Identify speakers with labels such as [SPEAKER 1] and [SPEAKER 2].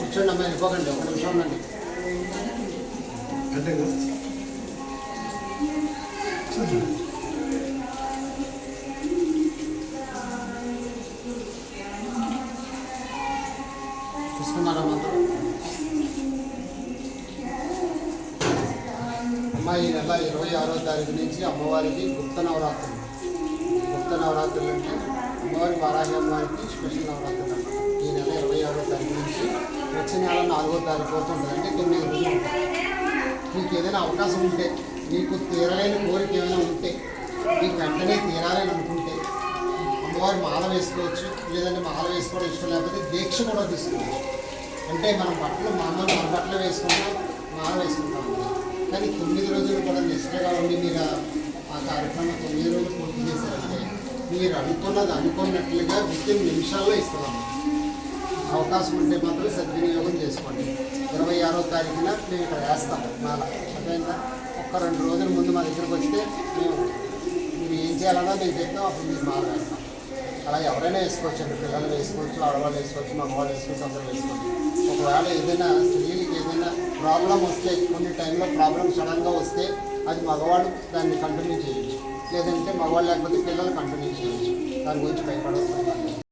[SPEAKER 1] కూర్చోండి అమ్మాయి, వెళ్ళిపోకండి, ఒక నిమిషం ఉండండి. చూసుకున్నారా మాత్రం అమ్మాయి ఈ నెల 26వ తారీఖు నుంచి అమ్మవారికి గుప్త నవరాత్రులు. గుప్త నవరాత్రులు అంటే అమ్మవారి వారాహి అమ్మవారికి స్పెషల్ నవరాత్రులు అన్నమాట. ఈ నెల 26వ తారీఖు నుంచి వచ్చే నెల 4వ తారీఖు వరకు ఉంటుంది. అంటే 9 రోజులు ఉంటాయి. మీకు ఏదైనా అవకాశం ఉంటే, మీకు తీరలేని కోరిక ఏమైనా ఉంటే, మీకు వెంటనే తీరాలని అనుకుంటే అమ్మవారి మాల వేసుకోవచ్చు. లేదంటే మాల వేసుకోవడం ఇష్టం లేకపోతే దీక్ష కూడా తీసుకోవచ్చు. అంటే మనం బట్టలు మామూలు మన బట్టలు వేసుకుంటాం, మాల వేసుకుంటాం. కానీ 9 రోజులు కూడా నిష్ఠగా ఉండి మీరు ఆ కార్యక్రమం 9 రోజులు పూర్తి చేశారంటే మీరు అనుకున్నట్లుగా వితిన్ నిమిషాల్లో ఇస్తున్నాం. అవకాశం ఉంటే మాత్రం సద్వినియోగం చేసుకోండి. 26వ తారీఖున మేము ఇక్కడ వేస్తాం మాల. అదేంటా ఒక్క 2 రోజుల ముందు మా దగ్గరికి వస్తే మేము మీరు ఏం చేయాలన్నా మేము చెప్తాం, అప్పుడు మీరు మాల వేస్తాం. అలా ఎవరైనా వేసుకోవచ్చు అండి. పిల్లలు వేసుకోవచ్చు, ఆడవాళ్ళు వేసుకోవచ్చు, మగవాళ్ళు వేసుకోవచ్చు, అందరూ వేసుకోవచ్చు. ఒకవేళ ఏదైనా స్త్రీలకి ఏదైనా ప్రాబ్లం వస్తే, కొన్ని టైంలో ప్రాబ్లం సడన్గా వస్తే అది మగవాళ్ళు దాన్ని కంటిన్యూ చేయొచ్చు. లేదంటే మగవాళ్ళు లేకపోతే పిల్లలు కంటిన్యూ చేయొచ్చు. దాని గురించి భయపడవచ్చు.